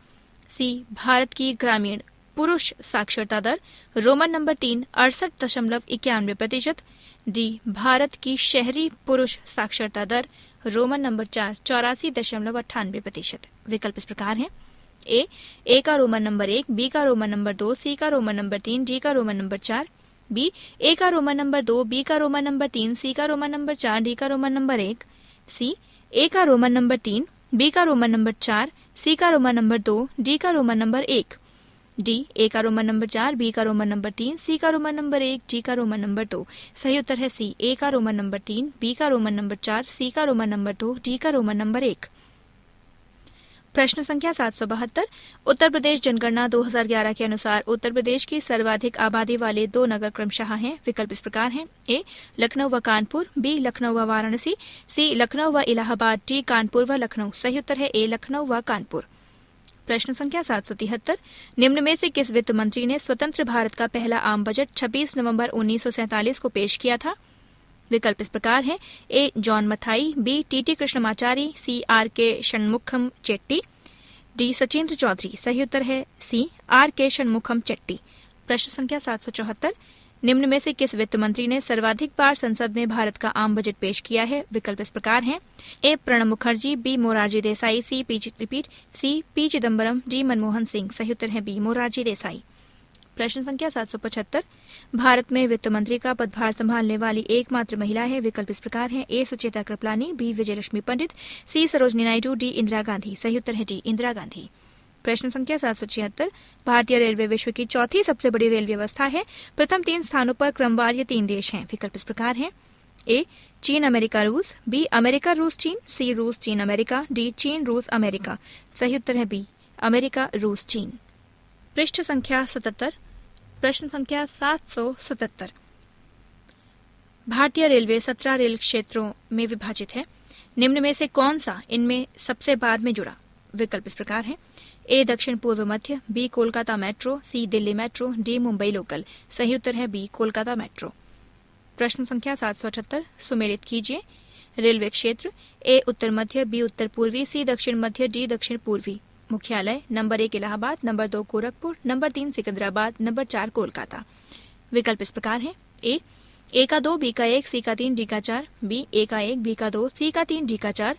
सी भारत की ग्रामीण पुरुष साक्षरता दर रोमन नंबर 3 68.91%, डी भारत की शहरी पुरुष साक्षरता दर रोमन नंबर 4 84.98%। विकल्प इस प्रकार हैं। ए का रोमन नंबर 1, बी का रोमन नंबर 2, सी का रोमन नंबर 3, डी का रोमन नंबर 4, बी ए का रोमन नंबर 2, बी का रोमन नंबर 3, सी का रोमन नंबर 4, डी का रोमन नंबर 1, सी ए का रोमन नंबर 3, बी का रोमन नंबर 4, सी का रोमन नंबर 2, डी का रोमन नंबर 1, डी ए का रोमन नंबर 4, बी का रोमन नंबर 3, सी का रोमन नंबर 1, डी का रोमन नंबर 2। सही उत्तर है सी ए का रोमन नंबर 3, बी का रोमन नंबर 4, सी का रोमन नंबर 2, डी का रोमन नंबर 1। प्रश्न संख्या 772, उत्तर प्रदेश जनगणना 2011 के अनुसार उत्तर प्रदेश की सर्वाधिक आबादी वाले 2 नगर क्रमशः हैं। विकल्प इस प्रकार हैं। ए लखनऊ व कानपुर, बी लखनऊ व वाराणसी, सी लखनऊ व इलाहाबाद, डी कानपुर व लखनऊ। सही उत्तर है ए लखनऊ व कानपुर। प्रश्न संख्या 773, निम्न में से किस वित्त मंत्री ने स्वतंत्र भारत का पहला आम बजट 26 नवंबर 1947 को पेश किया था? विकल्प इस प्रकार है। A John Mathai, B TT Krishnamachari, C R K Shanmukham Chetty, D Sachindra Chaudhuri. सही उत्तर है सी आर के षणमुखम चेट्टी। प्रश्न संख्या 774, निम्न में से किस वित्त मंत्री ने सर्वाधिक बार संसद में भारत का आम बजट पेश किया है? विकल्प इस प्रकार हैं। A Pranab Mukherjee, B Morarji Desai, C P Chidambaram, D Manmohan Singh. सही उत्तर है बी मोरारजी देसाई। प्रश्न संख्या 775, भारत में वित्त मंत्री का पदभार संभालने वाली एकमात्र महिला है। विकल्प इस प्रकार है। ए सुचेता कृपलानी, बी विजयलक्ष्मी पंडित, सी सरोजनी नायडू, डी इंदिरा गांधी। सही उत्तर है डी इंदिरा गांधी। प्रश्न संख्या 776, भारतीय रेलवे विश्व की चौथी सबसे बड़ी रेल व्यवस्था है। प्रथम 3 स्थानों पर क्रमवार ये 3 देश हैं। विकल्प इस प्रकार हैं। ए चीन अमेरिका रूस, बी अमेरिका रूस चीन, सी रूस चीन अमेरिका, डी चीन रूस अमेरिका। सही उत्तर है बी अमेरिका रूस चीन। पृष्ठ संख्या 77, प्रश्न संख्या 777, भारतीय रेलवे 17 रेल क्षेत्रों में विभाजित है। निम्न में से कौन सा इनमें सबसे बाद में जुड़ा? विकल्प इस प्रकार है। ए दक्षिण पूर्व मध्य, B Kolkata metro, C Delhi metro, D Mumbai local. सही उत्तर है बी कोलकाता मेट्रो। प्रश्न संख्या 778, सुमेलित कीजिए। रेलवे क्षेत्र ए उत्तर मध्य, बी उत्तर पूर्वी, सी दक्षिण मध्य, डी दक्षिण पूर्वी। मुख्यालय number 1 Allahabad, number 2 Gorakhpur, number 3 Secunderabad, number 4 Kolkata. विकल्प इस प्रकार है। ए का 2, बी का 1, सी का 3, डी का 4, बी ए का 1, बी का 2, सी का 3, डी का 4,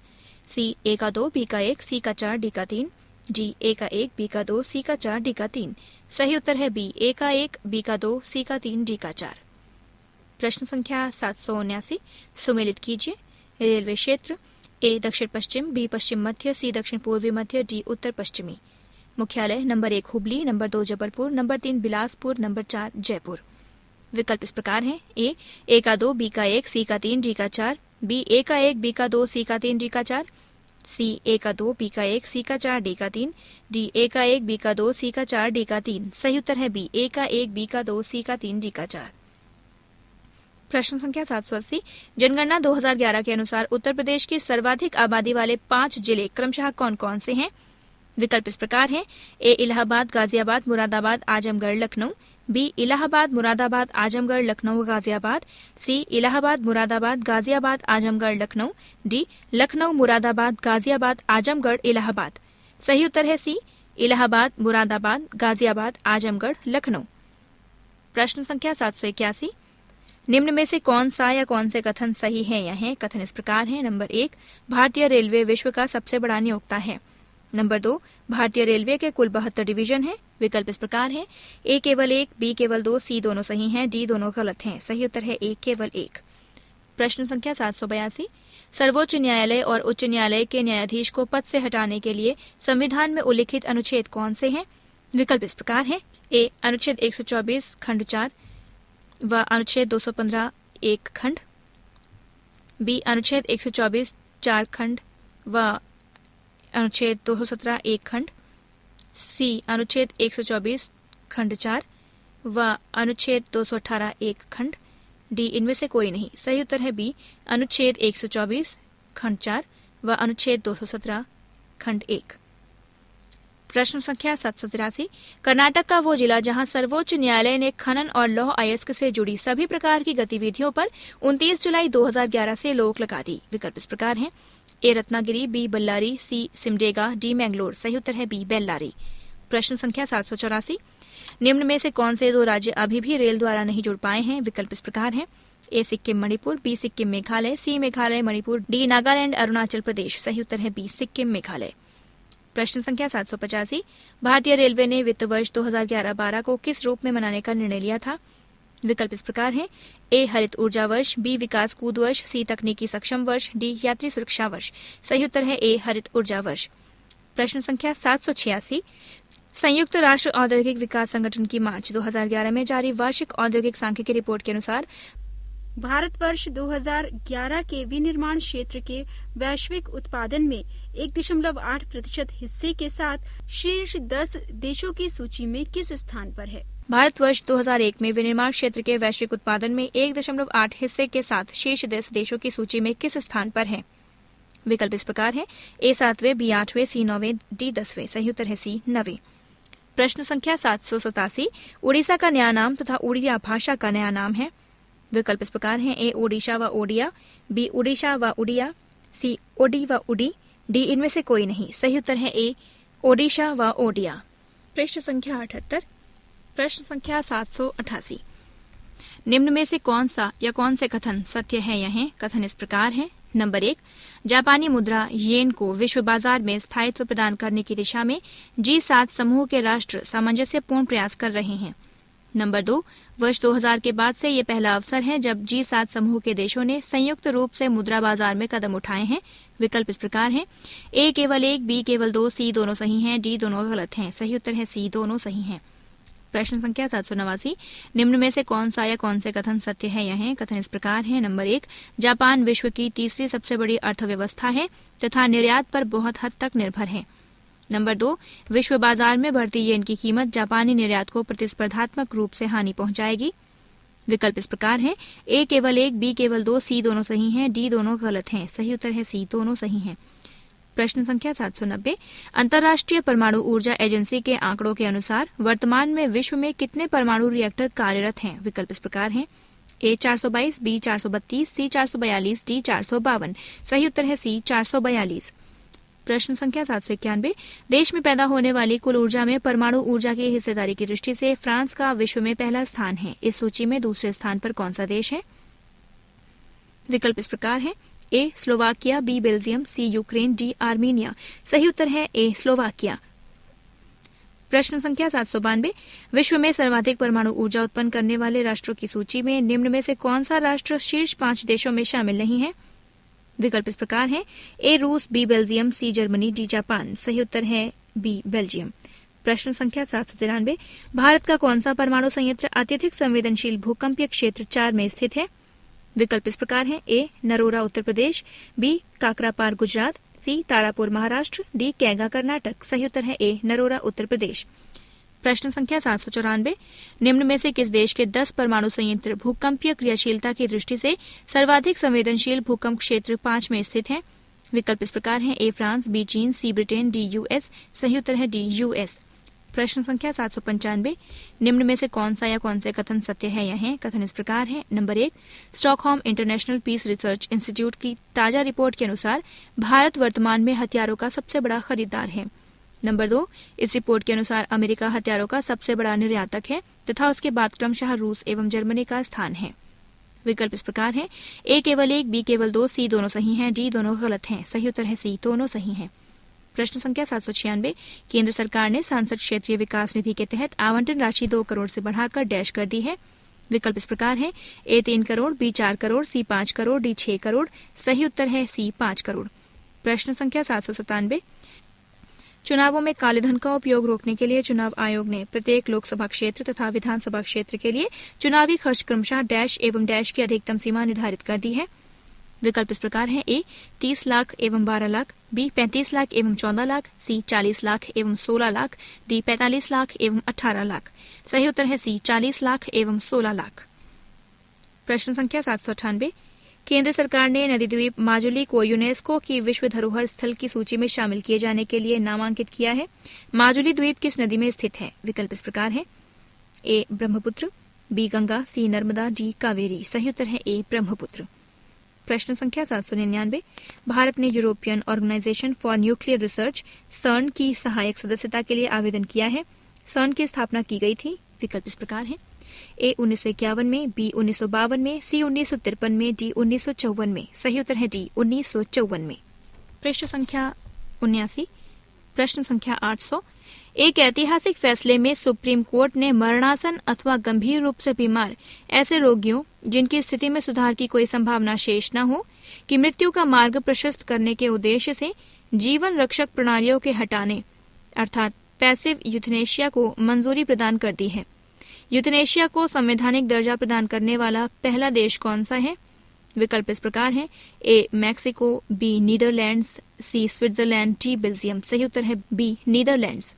सी ए का 2, बी का 1, सी का 4, डी का 3, डी ए का 1, बी का 2, सी का 4, डी का 3। सही उत्तर है बी ए का 1, बी का 2, सी का 3, डी का 4। प्रश्न संख्या 779, सुमेलित कीजिए। रेलवे क्षेत्र ए दक्षिण पश्चिम, बी पश्चिम मध्य, सी दक्षिण पूर्वी मध्य, डी उत्तर पश्चिमी। मुख्यालय number 1 Hubli, number 2 Jabalpur, number 3 Bilaspur, number 4 Jaipur. विकल्प इस प्रकार हैं। ए का 2, बी का 1, सी का 3, डी का 4, बी ए का 1, बी का 2, सी का 3, डी का 4, सी ए का 2, बी का 1, सी का 4, डी का 3, डी ए का 1, बी का 2, सी का 4, डी का 3। सही उत्तर है बी, ए का 1, बी का 2, सी का 3, डी का 4। प्रश्न संख्या 780। जनगणना 2011 के अनुसार उत्तर प्रदेश की सर्वाधिक आबादी वाले 5 जिले क्रमशः कौन कौन से हैं? विकल्प इस प्रकार हैं। ए इलाहाबाद, गाजियाबाद, मुरादाबाद, आजमगढ़, लखनऊ, बी इलाहाबाद, मुरादाबाद, आजमगढ़, लखनऊ, गाजियाबाद, सी इलाहाबाद, मुरादाबाद, गाजियाबाद, आजमगढ़, लखनऊ, डी लखनऊ, मुरादाबाद, गाजियाबाद, आजमगढ़, इलाहाबाद। सही उत्तर है सी इलाहाबाद, मुरादाबाद, गाजियाबाद, आजमगढ़, लखनऊ। प्रश्न संख्या 781। निम्न में से कौन सा या कौन से कथन सही है या है? कथन इस प्रकार है। नंबर 1, भारतीय रेलवे विश्व का सबसे बड़ा नियोक्ता है। नंबर 2, भारतीय रेलवे के कुल 72 डिवीजन हैं। विकल्प इस प्रकार है। ए केवल 1, बी केवल 2, सी दोनों सही हैं, डी दोनों गलत हैं। सही उत्तर है ए केवल 1। प्रश्न संख्या 782। सर्वोच्च न्यायालय और उच्च न्यायालय के न्यायाधीश को पद से हटाने के लिए संविधान में उल्लिखित अनुच्छेद कौन से हैं? विकल्प इस प्रकार है। ए अनुच्छेद 124 खंड 4 व अनुच्छेद 215 1 खंड, बी अनुच्छेद 124 4 खंड व अनुच्छेद 217 1 खंड, सी अनुच्छेद 124 खंड 4 व अनुच्छेद 218 1 खंड, डी इनमें से कोई नहीं। सही उत्तर है बी अनुच्छेद 124 खंड 4 व अनुच्छेद 217 खंड 1। प्रश्न संख्या 783। कर्नाटक का वो जिला जहां सर्वोच्च न्यायालय ने खनन और लौह अयस्क से जुड़ी सभी प्रकार की गतिविधियों पर 29 जुलाई 2011 से रोक लगा दी। विकल्प इस प्रकार हैं। ए रत्नागिरी, बी बल्लारी, सी सिमडेगा, डी मैंगलोर। सही उत्तर है बी बेल्लारी। प्रश्न संख्या 784। निम्न में से कौन से 2 राज्य अभी भी रेल द्वारा नहीं जुड़ पाए हैं? विकल्प इस प्रकार है। ए सिक्किम मणिपुर, बी सिक्किम मेघालय, सी मेघालय मणिपुर, डी नागालैंड अरुणाचल प्रदेश। सही उत्तर है बी सिक्किम मेघालय। प्रश्न संख्या 785। भारतीय रेलवे ने वित्त वर्ष 2011-12 को किस रूप में मनाने का निर्णय लिया था? विकल्प इस प्रकार है। ए हरित ऊर्जा वर्ष, बी विकास कूद वर्ष, सी तकनीकी सक्षम वर्ष, डी यात्री सुरक्षा वर्ष। सही उत्तर है ए हरित ऊर्जा वर्ष। प्रश्न संख्या 786। संयुक्त राष्ट्र औद्योगिक विकास संगठन की मार्च 2011 में जारी वार्षिक औद्योगिक सांख्यिकी रिपोर्ट के अनुसार भारतवर्ष 2011 के विनिर्माण क्षेत्र के वैश्विक उत्पादन में 1.8% हिस्से के साथ शीर्ष 10 देशों की सूची में किस स्थान पर है? भारतवर्ष 2001 में विनिर्माण क्षेत्र के वैश्विक उत्पादन में 1.8 हिस्से के साथ शीर्ष 10 देशों की सूची में किस स्थान पर है? विकल्प इस प्रकार है। ए 7वें, बी 8वें, सी 9वें, डी 10वें। सही उत्तर है सी 9वें। प्रश्न संख्या 787। उड़ीसा का नया नाम तथा उड़िया भाषा का नया नाम है। विकल्प इस प्रकार हैं। ए ओडिशा व ओडिया, बी उड़ीसा व उड़िया, सी ओडी व उडी, डी इनमें से कोई नहीं। सही उत्तर है ए ओडिशा व ओडिया। पृष्ठ संख्या 78। प्रश्न संख्या 788। निम्न में से कौन सा या कौन से कथन सत्य है या है? कथन इस प्रकार है। नंबर 1, जापानी मुद्रा येन को विश्व बाजार में स्थायित्व प्रदान करने की दिशा में G7 समूह के राष्ट्र सामंजस्यपूर्ण प्रयास कर रहे हैं। नंबर 2, वर्ष 2000 के बाद से ये पहला अवसर है जब G7 समूह के देशों ने संयुक्त रूप से मुद्रा बाजार में कदम उठाए हैं। विकल्प इस प्रकार हैं। ए केवल 1, बी केवल 2, सी दोनों सही हैं, डी दोनों गलत हैं। सही उत्तर है सी दोनों सही हैं। प्रश्न संख्या 789। निम्न में से कौन सा या कौन से कथन सत्य है या है? कथन इस प्रकार है। नंबर 1, जापान विश्व की तीसरी सबसे बड़ी अर्थव्यवस्था है तथा निर्यात पर बहुत हद तक निर्भर है। नंबर 2, विश्व बाजार में बढ़ती येन की कीमत जापानी निर्यात को प्रतिस्पर्धात्मक रूप से हानि पहुंचाएगी। विकल्प इस प्रकार है। ए केवल 1, बी केवल 2, सी दोनों सही हैं, डी दोनों गलत हैं। सही उत्तर है सी दोनों सही हैं। प्रश्न संख्या 790। अंतर्राष्ट्रीय परमाणु ऊर्जा एजेंसी के आंकड़ों के अनुसार वर्तमान में विश्व में कितने परमाणु रिएक्टर कार्यरत हैं? विकल्प इस प्रकार हैं। ए 422, बी 432, सी 442, डी 452। सही उत्तर है सी 442। प्रश्न संख्या 791। देश में पैदा होने वाली कुल ऊर्जा में परमाणु ऊर्जा की हिस्सेदारी की दृष्टि से फ्रांस का विश्व में पहला स्थान है। इस सूची में दूसरे स्थान पर कौन सा देश है? विकल्प इस प्रकार है। ए स्लोवाकिया, बी बेल्जियम, सी यूक्रेन, डी आर्मीनिया। सही उत्तर है ए स्लोवाकिया। प्रश्न संख्या 792। विश्व में सर्वाधिक परमाणु ऊर्जा उत्पन्न करने वाले राष्ट्रों की सूची में निम्न में से कौन सा राष्ट्र शीर्ष 5 देशों में शामिल नहीं है? विकल्प इस प्रकार है। A Russia, B Belgium, C Germany, D Japan. सही उत्तर है बी बेल्जियम। प्रश्न संख्या 793, भारत का कौन सा परमाणु संयंत्र अत्यधिक संवेदनशील भूकंपीय क्षेत्र 4 में स्थित है? विकल्प इस प्रकार है। ए नरोरा उत्तर प्रदेश, बी काकरापार गुजरात, सी तारापुर महाराष्ट्र, डी कैगा कर्नाटक। सही उत्तर है ए नरोरा उत्तर प्रदेश। प्रश्न संख्या 794, निम्न में से किस देश के 10 परमाणु संयंत्र भूकंपीय क्रियाशीलता की दृष्टि से सर्वाधिक संवेदनशील भूकंप क्षेत्र 5 में स्थित है? विकल्प इस प्रकार है। ए फ्रांस, बी चीन, सी ब्रिटेन, डी यूएस। सही उत्तर है डी यूएस। प्रश्न संख्या 795, निम्न में से कौन सा या कौन से कथन सत्य है या है? कथन इस प्रकार है। Number 1, Stockholm International Peace Research Institute की ताजा रिपोर्ट के अनुसार भारत वर्तमान में हथियारों का सबसे बड़ा खरीदार है। नंबर 2, इस रिपोर्ट के अनुसार अमेरिका हथियारों का सबसे बड़ा निर्यातक है तथा उसके बाद क्रमशः रूस एवं जर्मनी का स्थान है। विकल्प इस प्रकार है। ए केवल 1, बी केवल 2, सी दोनों सही हैं, डी दोनों गलत हैं। सही उत्तर है सी दोनों सही हैं। प्रश्न संख्या 796, केंद्र सरकार ने सांसद क्षेत्रीय विकास निधि के तहत आवंटन राशि 2 करोड़ से बढ़ाकर डैश कर दी है। विकल्प इस प्रकार है। ए 3 करोड़, बी 4 करोड़, सी 5 करोड़, डी 6 करोड़। सही उत्तर है सी 5 करोड़। प्रश्न संख्या 797, चुनावों में कालेधन का उपयोग रोकने के लिए चुनाव आयोग ने प्रत्येक लोकसभा क्षेत्र तथा विधानसभा क्षेत्र के लिए चुनावी खर्च क्रमशः डैश एवं डैश की अधिकतम सीमा निर्धारित कर दी है। विकल्प इस प्रकार है। ए 30 लाख एवं 12 लाख, बी 35 लाख एवं 14 लाख, सी 40 लाख एवं 16 लाख, डी 45 लाख एवं 18 लाख। सही उत्तर है सी 40 लाख एवं 16 लाख। प्रश्न संख्या 798, केंद्र सरकार ने नदी द्वीप माजुली को यूनेस्को की विश्व धरोहर स्थल की सूची में शामिल किए जाने के लिए नामांकित किया है। माजुली द्वीप किस नदी में स्थित है? विकल्प इस प्रकार है। ए ब्रह्मपुत्र, बी गंगा, सी नर्मदा, डी कावेरी। सही उत्तर है ए ब्रह्मपुत्र। प्रश्न संख्या 799, भारत ने European Organization for Nuclear Research CERN की सहायक सदस्यता के लिए आवेदन किया है। सर्न की स्थापना की गई थी। विकल्प इस प्रकार है। ए 1951 में, बी 1952 में, सी 1953 में, डी 1954 में। सही उत्तर है डी 1954 में। पृष्ठ संख्या 79, प्रश्न संख्या 800, एक ऐतिहासिक फैसले में सुप्रीम कोर्ट ने मरणासन अथवा गंभीर रूप से बीमार ऐसे रोगियों जिनकी स्थिति में सुधार की कोई संभावना शेष न हो कि मृत्यु का मार्ग प्रशस्त करने के उद्देश्य से जीवन रक्षक प्रणालियों के हटाने अर्थात पैसिव यूथनेशिया को मंजूरी प्रदान कर दी है। यूथनेशिया को संवैधानिक दर्जा प्रदान करने वाला पहला देश कौन सा है? विकल्प इस प्रकार है। ए मैक्सिको, बी नीदरलैंड्स, सी स्विट्जरलैंड, डी बेल्जियम। सही उत्तर है बी नीदरलैंड्स।